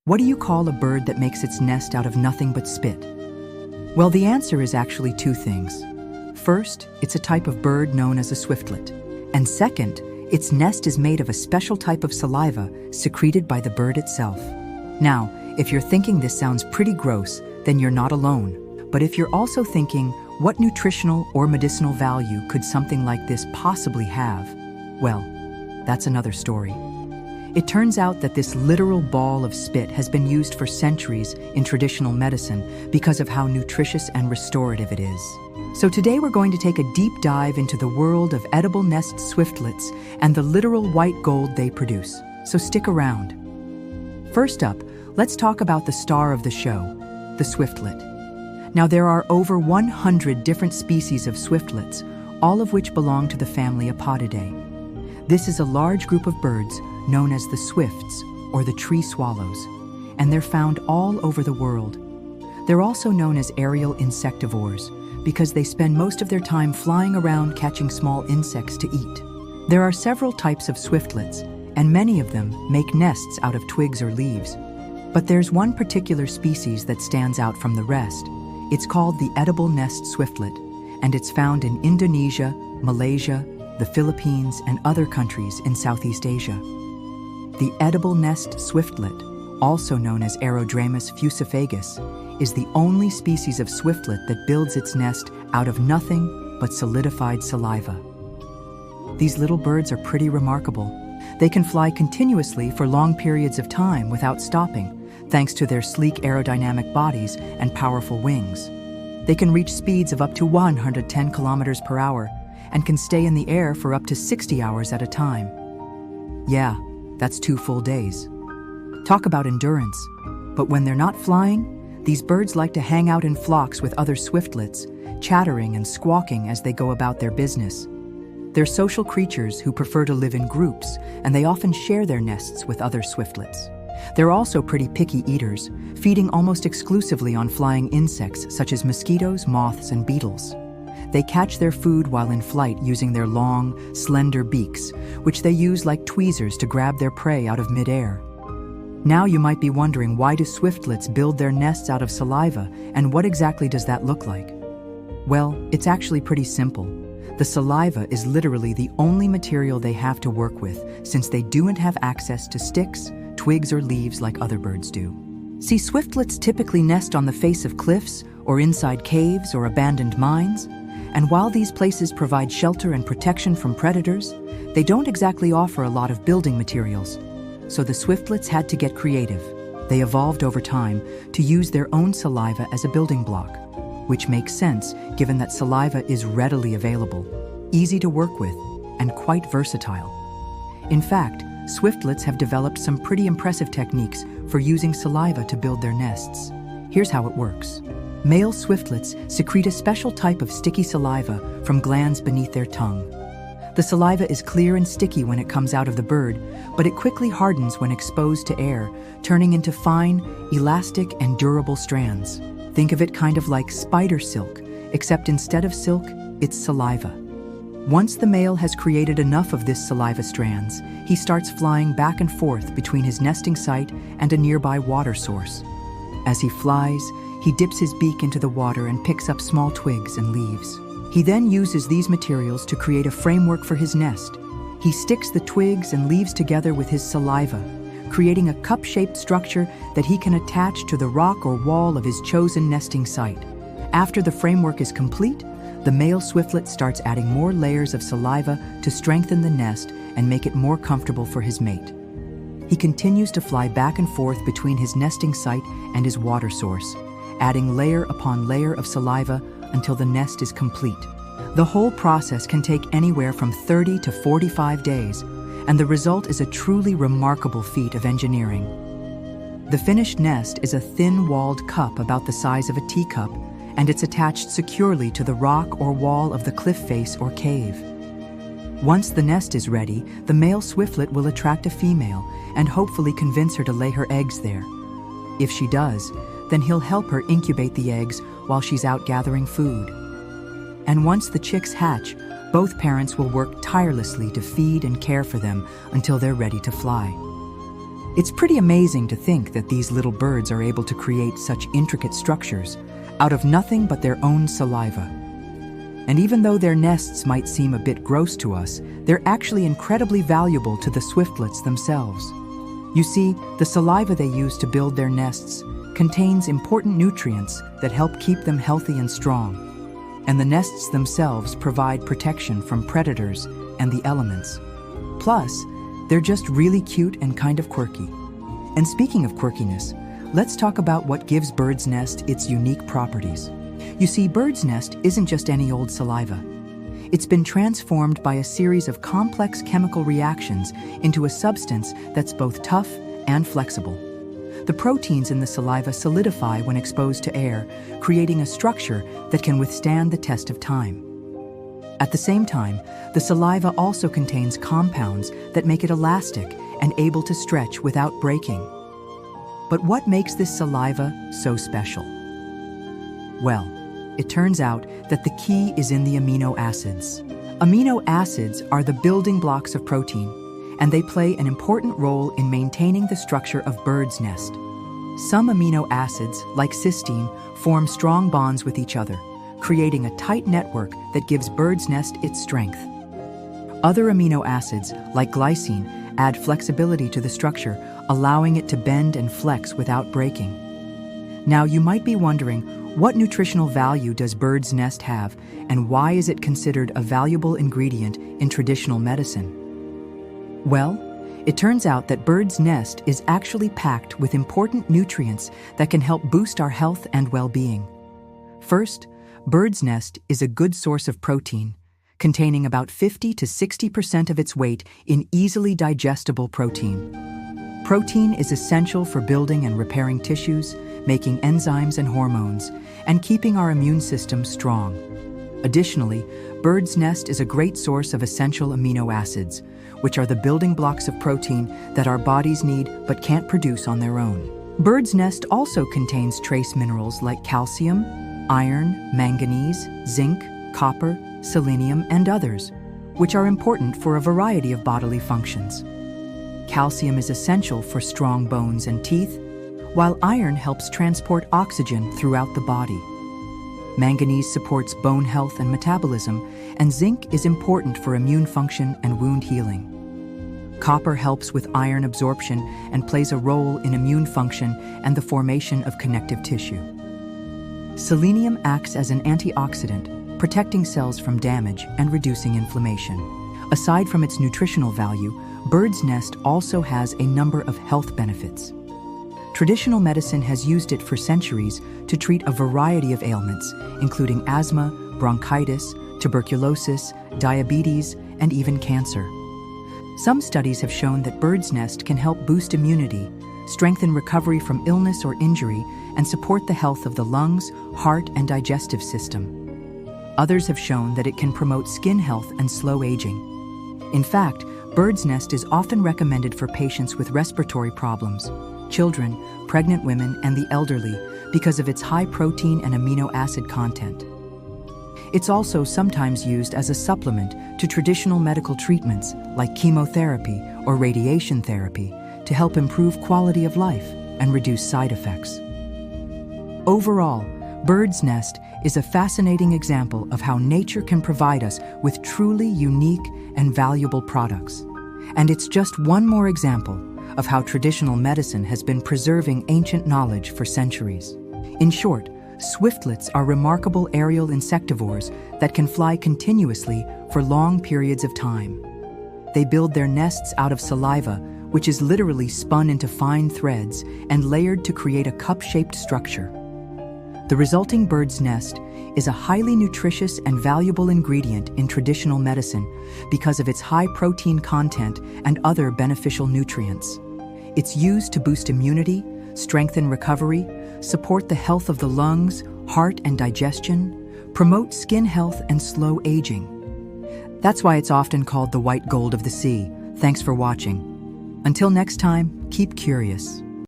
What do you call a bird that makes its nest out of nothing but spit? Well, the answer is actually two things. First, it's a type of bird known as a swiftlet. And second, its nest is made of a special type of saliva secreted by the bird itself. Now, if you're thinking this sounds pretty gross, then you're not alone. But if you're also thinking, what nutritional or medicinal value could something like this possibly have? Well, that's another story. It turns out that this literal ball of spit has been used for centuries in traditional medicine because of how nutritious and restorative it is. So today we're going to take a deep dive into the world of edible nest swiftlets and the literal white gold they produce. So stick around. First up, let's talk about the star of the show, the swiftlet. Now there are over 100 different species of swiftlets, all of which belong to the family Apotidae. This is a large group of birds known as the swifts, or the tree swallows, and they're found all over the world. They're also known as aerial insectivores because they spend most of their time flying around catching small insects to eat. There are several types of swiftlets, and many of them make nests out of twigs or leaves. But there's one particular species that stands out from the rest. It's called the edible nest swiftlet, and it's found in Indonesia, Malaysia, the Philippines, and other countries in Southeast Asia. The edible nest swiftlet, also known as Aerodramus fuciphagus, is the only species of swiftlet that builds its nest out of nothing but solidified saliva. These little birds are pretty remarkable. They can fly continuously for long periods of time without stopping, thanks to their sleek aerodynamic bodies and powerful wings. They can reach speeds of up to 110 kilometers per hour and can stay in the air for up to 60 hours at a time. Yeah, that's 2 full days. Talk about endurance. But when they're not flying, these birds like to hang out in flocks with other swiftlets, chattering and squawking as they go about their business. They're social creatures who prefer to live in groups, and they often share their nests with other swiftlets. They're also pretty picky eaters, feeding almost exclusively on flying insects such as mosquitoes, moths, and beetles. They catch their food while in flight using their long, slender beaks, which they use like tweezers to grab their prey out of midair. Now you might be wondering, why do swiftlets build their nests out of saliva, and what exactly does that look like? Well, it's actually pretty simple. The saliva is literally the only material they have to work with, since they don't have access to sticks, twigs, or leaves like other birds do. See, swiftlets typically nest on the face of cliffs, or inside caves or abandoned mines. And while these places provide shelter and protection from predators, they don't exactly offer a lot of building materials. So the swiftlets had to get creative. They evolved over time to use their own saliva as a building block, which makes sense given that saliva is readily available, easy to work with, and quite versatile. In fact, swiftlets have developed some pretty impressive techniques for using saliva to build their nests. Here's how it works. Male swiftlets secrete a special type of sticky saliva from glands beneath their tongue. The saliva is clear and sticky when it comes out of the bird, but it quickly hardens when exposed to air, turning into fine, elastic, and durable strands. Think of it kind of like spider silk, except instead of silk, it's saliva. Once the male has created enough of this saliva strands, he starts flying back and forth between his nesting site and a nearby water source. As he flies, he dips his beak into the water and picks up small twigs and leaves. He then uses these materials to create a framework for his nest. He sticks the twigs and leaves together with his saliva, creating a cup-shaped structure that he can attach to the rock or wall of his chosen nesting site. After the framework is complete, the male swiftlet starts adding more layers of saliva to strengthen the nest and make it more comfortable for his mate. He continues to fly back and forth between his nesting site and his water source, adding layer upon layer of saliva until the nest is complete. The whole process can take anywhere from 30 to 45 days, and the result is a truly remarkable feat of engineering. The finished nest is a thin-walled cup about the size of a teacup, and it's attached securely to the rock or wall of the cliff face or cave. Once the nest is ready, the male swiftlet will attract a female and hopefully convince her to lay her eggs there. If she does, then he'll help her incubate the eggs while she's out gathering food. And once the chicks hatch, both parents will work tirelessly to feed and care for them until they're ready to fly. It's pretty amazing to think that these little birds are able to create such intricate structures out of nothing but their own saliva. And even though their nests might seem a bit gross to us, they're actually incredibly valuable to the swiftlets themselves. You see, the saliva they use to build their nests contains important nutrients that help keep them healthy and strong. And the nests themselves provide protection from predators and the elements. Plus, they're just really cute and kind of quirky. And speaking of quirkiness, let's talk about what gives bird's nest its unique properties. You see, bird's nest isn't just any old saliva. It's been transformed by a series of complex chemical reactions into a substance that's both tough and flexible. The proteins in the saliva solidify when exposed to air, creating a structure that can withstand the test of time. At the same time, the saliva also contains compounds that make it elastic and able to stretch without breaking. But what makes this saliva so special? Well, it turns out that the key is in the amino acids. Amino acids are the building blocks of protein, and they play an important role in maintaining the structure of bird's nest. Some amino acids, like cysteine, form strong bonds with each other, creating a tight network that gives bird's nest its strength. Other amino acids, like glycine, add flexibility to the structure, allowing it to bend and flex without breaking. Now, you might be wondering, what nutritional value does bird's nest have, and why is it considered a valuable ingredient in traditional medicine? Well, it turns out that bird's nest is actually packed with important nutrients that can help boost our health and well-being. First, bird's nest is a good source of protein, containing about 50 to 60% of its weight in easily digestible protein. Protein is essential for building and repairing tissues, making enzymes and hormones, and keeping our immune system strong. Additionally, bird's nest is a great source of essential amino acids, which are the building blocks of protein that our bodies need but can't produce on their own. Bird's nest also contains trace minerals like calcium, iron, manganese, zinc, copper, selenium, and others, which are important for a variety of bodily functions. Calcium is essential for strong bones and teeth, while iron helps transport oxygen throughout the body. Manganese supports bone health and metabolism, and zinc is important for immune function and wound healing. Copper helps with iron absorption and plays a role in immune function and the formation of connective tissue. Selenium acts as an antioxidant, protecting cells from damage and reducing inflammation. Aside from its nutritional value, bird's nest also has a number of health benefits. Traditional medicine has used it for centuries to treat a variety of ailments, including asthma, bronchitis, tuberculosis, diabetes, and even cancer. Some studies have shown that bird's nest can help boost immunity, strengthen recovery from illness or injury, and support the health of the lungs, heart, and digestive system. Others have shown that it can promote skin health and slow aging. In fact, bird's nest is often recommended for patients with respiratory problems, children, pregnant women, and the elderly because of its high protein and amino acid content. It's also sometimes used as a supplement to traditional medical treatments like chemotherapy or radiation therapy to help improve quality of life and reduce side effects. Overall, bird's nest is a fascinating example of how nature can provide us with truly unique and valuable products. And it's just one more example of how traditional medicine has been preserving ancient knowledge for centuries. In short, swiftlets are remarkable aerial insectivores that can fly continuously for long periods of time. They build their nests out of saliva, which is literally spun into fine threads and layered to create a cup-shaped structure. The resulting bird's nest is a highly nutritious and valuable ingredient in traditional medicine because of its high protein content and other beneficial nutrients. It's used to boost immunity, strengthen recovery, support the health of the lungs, heart, and digestion, promote skin health, and slow aging. That's why it's often called the white gold of the sea. Thanks for watching. Until next time, keep curious.